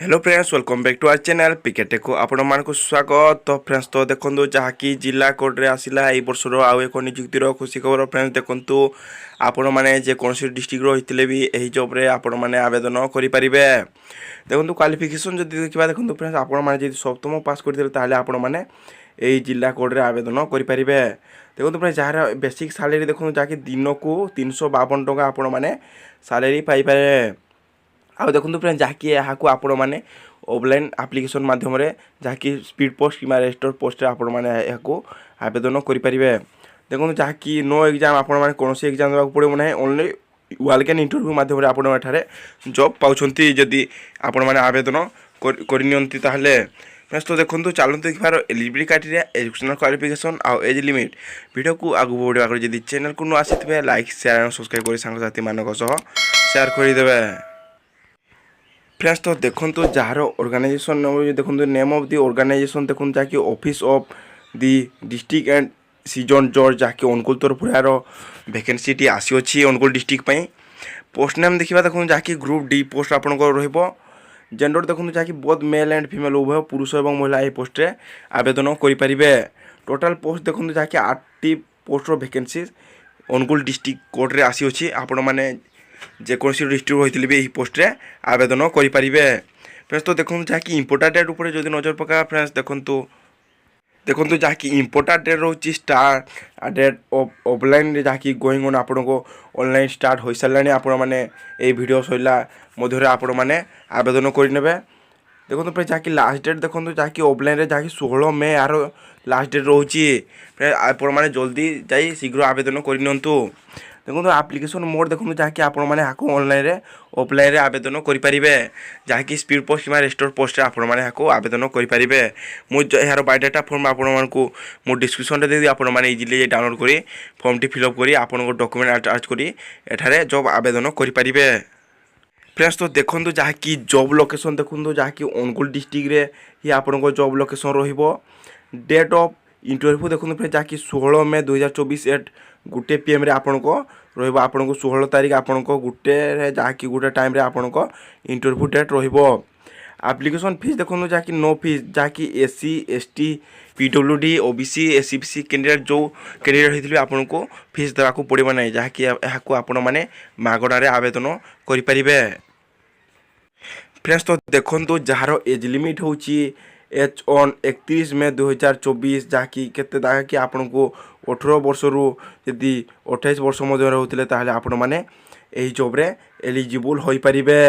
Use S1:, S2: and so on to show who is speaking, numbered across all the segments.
S1: Hello friends welcome back to our channel पिकेटे को आपण मानक स्वागत। तो फ्रेंड्स तो देखो जहाँकि जिला कोड रे आसिला ए वर्षर आउ एक नियुक्तिर खुशी खबर। फ्रेंड्स देखो आपण मैंने जेकोसी डिस्ट्रिक्ट होते भी यही जॉब रे आपण मैंने आवेदन करेंगे। देखो क्वालिफिकेशन जब देखा देखो फ्रेंड्स आपण मैंने सप्तम पास करते आपण मैंने यही जिला कोड रे आवेदन करेंगे। देखो फ्रेंड्स जार बेसिक सालेरी देखो जहाँकि दिन को 352 टका आपण मैंने सालेरी पाइपे। आउ देखो फ्रेंड्स जहाँकि यहाँ आपण मैंने ऑफलाइन एप्लिकेशन माध्यम जहाँकि स्पीड पोस्ट कि रेजिस्टर पोस्ट आपण मैंने यहाँ आवेदन करेंगे। देखो जहाँकि नो एग्जाम आपण मैंने कौन एग्जाम देवाक पड़ो ना ओनली वाल कैन इंटरव्यू माध्यम आपण एठारे जॉब पाँच जदि आपण मैंने आवेदन करनी ताहले। फ्रेंड्स तो देखो चलते देखार एलिजिबिलिटी क्राइटेरिया एजुकेशनल क्वालिफिकेशन आउ एज लिमिट वीडियो को आगू बढ़ा आगे जब चैनल को नुआ आसी लाइक शेयर और सब्सक्राइब कर सांगसाथी मानक शेयर करदे। फ्रेंड्स तो देखो जार ऑर्गेनाइजेशन देखो नेम ऑफ दी ऑर्गेनाइजेशन देखो जहाँकि office of the district and session जज जहाँकि अनुकूल तरफ यार वैकेंसी आसी अनुकूल डिस्ट्रिक्ट पोस्ट नेम देखा देखो जहाँकि ग्रुप डी पोस्ट आपंक जेंडर देखो जहाँकि बोथ मेल एंड फीमेल उभय पुरुष और महिला ये पोस्ट रे आवेदन करेंगे। टोटाल पोस्ट देखो जहाँकि 8टी पोस्ट वैकेंसी अनुकूल डिस्ट्रिक्ट कोड रे आसी आपण मैंने जेकोसी डिस्ट्रिक्ट होते भी यही पोस्ट रे आवेदन करेंगे। फ्रेंड्स तो देखो जहाँकि इंपोर्टेंट डेट उपर जो नजर पका फ्रेंड्स देखो जहाँकि इंपोर्टेंट डेट रोचे स्टार्ट डेट ऑफलाइन जहाँकि गोइंग ऑन आपण को ऑनलाइन स्टार्ट हो सारे आपण मैंने ये वीडियो सैला मध्य आपण मैंने आवेदन करेंगे। देखो फ्रेंड्स जहाँकि लास्ट डेट देखो जहाँकि ऑफलाइन जहाँकि 16 मई यार लास्ट डेट रोचे आपण मैंने जल्दी जाई शीघ्र आवेदन करनी। देखो एप्लिकेशन मोड देखो जहाँकि आपण मैंने ऑनलाइन ऑफलाइन आवेदन करेंगे जहाँकि स्पीड पोस्ट कि रेजिस्टर पोस्ट आपण मैंने आवेदन करेंगे। मुझे यार बायोडाटा फॉर्म आपण को डिस्क्रिप्शन में देदी आपण मैंने इजिली डाउनलोड कर फॉर्म टी फिलअप कर आपण डॉक्यूमेंट अटैच कर एठारे जॉब आवेदन करेंगे। फ्रेंड्स तो देखो जहाँकि जॉब लोकेशन देखो जहाँकि अनुगुल डिस्ट्रिक्ट रे ही आपण जॉब लोकेशन रहिबो। डेट ऑफ इंटरव्यू देखो फ्रेंड्स जहाँकि 16 मई 2024 एट 1 PM आपण को रहिबो। आपण को 16 तारीख आपण को गुटे जहाँकि गुटे टाइम रे आपण को इंटरव्यू डेट रहिबो। एप्लिकेशन फीस देखो जहाँकि नो फीस जहाँकि SC ST PWD OBC SC candidate जो कैंडिडेट होते आपण को फीस देवाक पड़ो ना जहाँकि आपण मैंने मागणारे आवेदन करेंगे। फ्रेंड्स तो देखो जार एज लिमिट हूँ एच ऑन 31 मई 2024 जहाँकि कि आपण को 18 वर्ष रु यदि 28 वर्ष मध्य होते ताहले आपण मैंने यही जॉब रे एलिजिबल हो पारिबे।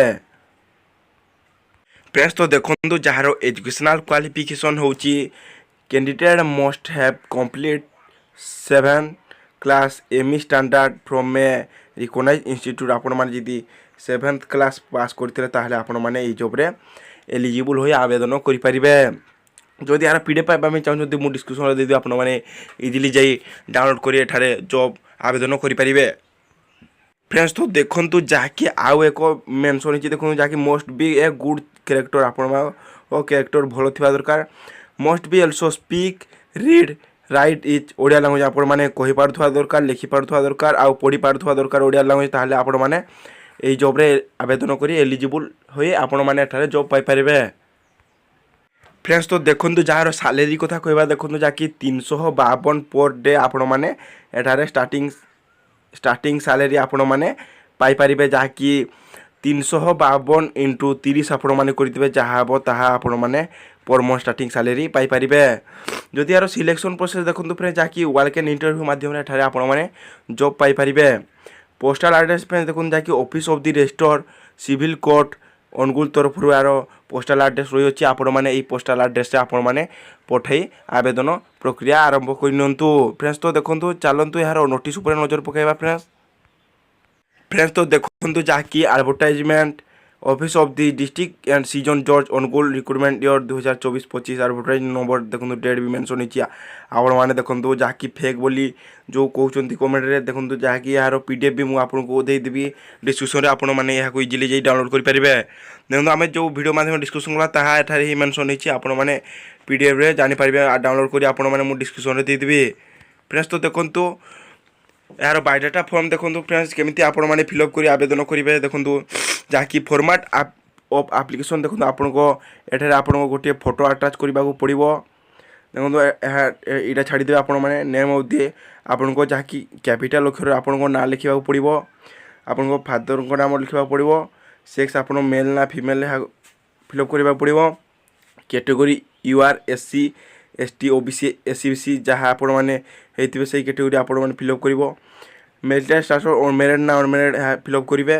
S1: फ्रेंड्स तो देखो जार एजुकेशनल क्वालिफिकेशन हूँ candidate must have complete 7th class ME standard from a recognize institute आपण मैंने जदि 7th क्लास पास करते ताहले आपण मैंने यही जॉब रे एलिजिबल हो आवेदन करेंगे। जदि यार पीडीएफ पाइबा चाहते मुझे डिस्क्रिप्शन देदी आपण मैंने इजिली जाई डाउनलोड कर एठारे जॉब आवेदन करेंगे। फ्रेंड्स तो देखो जहाँकि आउ एक मेंशन होती देखो जहाँकि must be a good character आपण कैरेक्टर भल थी दरकार। Must be also speak read write is Odia language आपण मैंने कही पारुथवा दरकार लिखि पारुथवा दरकार आउ पढ़ी पारुथवा दरकार ओडिया लैंग्वेज ताहले आपण मैंने यही जॉब रे आवेदन करी एलिजिबल होई आपण मैंने एठारे जॉब पाई पारिबे। फ्रेंड्स तो देखो जार सालेरी कथा कहबा देखो जहाँकि 352 पर डे आपण मैंने एठारे स्टार्टिंग सालेरी आपण मैंने पाई पारिबे जहाँकि 352 इंटू 30 आपण मैंने करथिबे जहाँ हम ताहा आपण मैंने पर मंथ स्टार्टिंग सालेरी पाई पारिबे। जदि यार सिलेक्शन प्रोसेस देखो फ्रेंड्स जहाँकि वाल कैन इंटरव्यू माध्यम एठारे आपण मैंने जॉब पाई पारिबे। पोस्टाल आड्रेस फ्रेंड्स देखो जहाँकि office of the register civil court Angul तरफ यार पोस्टाल आड्रेस रही अच्छी आपण मैंने यही पोस्टाल आड्रेस से आपण मैंने पठे आवेदन प्रक्रिया आरंभ करनियंतु। फ्रेंड्स तो देखो चलतु यार नोटिस उपर नजर पकाइबा। फ्रेंड्स तो देखो जहाँकि advertisement office of the district and session जज Anugul recruitment year 2024-25 advertise number देखो डेट भी मेंशन होती आपण मैंने देखो जहाँकि फेक बोली जो कहते कमेंट रे देखो जहाँकि यार पीडीएफ भी मुझे आपको देदेवि डिस्क्रिप्शन में आपण मैंने यहाँ इजिली जाई डाउनलोड करेंगे। देखो आम जो वीडियो माध्यम डिस्कसन कला ताहा एठारे ही मेंशन होती आपण मैंने पीडीएफ रे जानि पारिबे डाउनलोड करी आपण मैंने मुझे डिस्क्रिप्शन में देदेवि। फ्रेंड्स तो देखो यार बायोडाटा फॉर्म देखो फ्रेंड्स केमिति आपण मैंने फिलअप कर आवेदन करेंगे। देखो जहाँकि फॉर्मेट ଅଫ୍ ଆପ୍ଲିକେସନ୍ ଦେଖନ୍ତୁ ଆପଣଙ୍କ ଏଠାରେ ଆପଣଙ୍କ ଗୋଟିଏ ଫଟୋ ଆଟାଚ୍ କରିବାକୁ ପଡ଼ିବ। ଦେଖନ୍ତୁ ଏଇଟା ଛାଡ଼ିଦେବେ ଆପଣମାନେ ନେମ୍ ଅଫ୍ ଆପଣଙ୍କ ଯାହାକି କ୍ୟାପିଟାଲ୍ ଅକ୍ଷରରେ ଆପଣଙ୍କ ନାଁ ଲେଖିବାକୁ ପଡ଼ିବ। ଆପଣଙ୍କ ଫାଦରଙ୍କ ନାମ ଲେଖିବାକୁ ପଡ଼ିବ। ସେକ୍ସ ଆପଣ ମେଲ୍ ନା ଫିମେଲ୍ ଫିଲ୍ଅପ୍ କରିବାକୁ ପଡ଼ିବ। Category UR SC ST OBC SC BC ଯାହା ଆପଣମାନେ ହେଇଥିବେ ସେଇ କ୍ୟାଟେଗୋରୀ ଆପଣମାନେ ଫିଲ୍ଅପ୍ କରିବ। ମ୍ୟାରିଟାଲ୍ ଷ୍ଟାଟସ୍ ମ୍ୟାରେଡ୍ ନା ଅନମ୍ୟାରେଡ୍ ଫିଲ୍ଅପ୍ କରିବେ।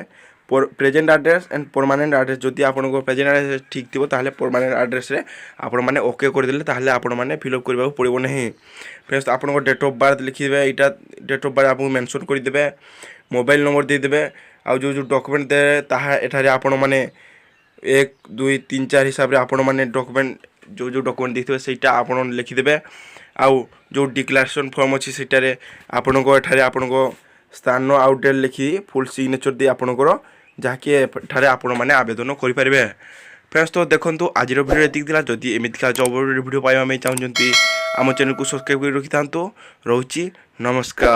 S1: Present address and permanent address ଯଦି ଆପଣଙ୍କ ପ୍ରେଜେଣ୍ଟ ଆଡ୍ରେସ୍ ଠିକ୍ ଥିବ ତାହେଲେ ପରମାନେଣ୍ଟ ଆଡ୍ରେସ୍ରେ ଆପଣମାନେ ଓକେ କରିଦେଲେ ତାହେଲେ ଆପଣମାନେ ଫିଲ୍ଅପ୍ କରିବାକୁ ପଡ଼ିବ ନାହିଁ। ଫ୍ରେଣ୍ଡସ୍ ଆପଣଙ୍କ ଡେଟ୍ ଅଫ୍ ବାର୍ଥ ଲେଖିଦେବେ। ଏଇଟା ଡେଟ୍ ଅଫ୍ ବାର୍ଥ ଆପଣଙ୍କୁ ମେନସନ୍ କରିଦେବେ। ମୋବାଇଲ୍ ନମ୍ବର ଦେଇଦେବେ। ଆଉ ଯେଉଁ ଡକୁମେଣ୍ଟ ଦେବେ ତାହା ଏଠାରେ ଆପଣମାନେ 1 2 3 4 ହିସାବରେ ଆପଣମାନେ ଡକୁମେଣ୍ଟ ଯେଉଁ ଡକୁମେଣ୍ଟ ଦେଇଥିବେ ସେଇଟା ଆପଣ ଲେଖିଦେବେ। ଆଉ ଯେଉଁ ଡିକ୍ଲାରେସନ୍ ଫର୍ମ ଅଛି ସେଇଟାରେ ଆପଣଙ୍କ ଏଠାରେ ଆପଣଙ୍କ ସ୍ଥାନ ଆଉ ଡେଟ୍ ଲେଖି ଫୁଲ୍ ସିଗ୍ନେଚର୍ ଦେଇ ଆପଣଙ୍କର ଯାହାକି ଏଠାରେ ଆପଣମାନେ ଆବେଦନ କରିପାରିବେ। ଫ୍ରେଣ୍ଡସ୍ ତ ଦେଖନ୍ତୁ ଆଜିର ଭିଡ଼ିଓ ଏତିକି ଥିଲା। ଯଦି ଏମିତିକା ଜବ୍ ଭିଡ଼ିଓ ପାଇବା ପାଇଁ ଚାହୁଁଛନ୍ତି ଆମ ଚ୍ୟାନେଲକୁ ସବସ୍କ୍ରାଇବ୍ କରି ରଖିଥାନ୍ତୁ। ରହୁଛି ନମସ୍କାର।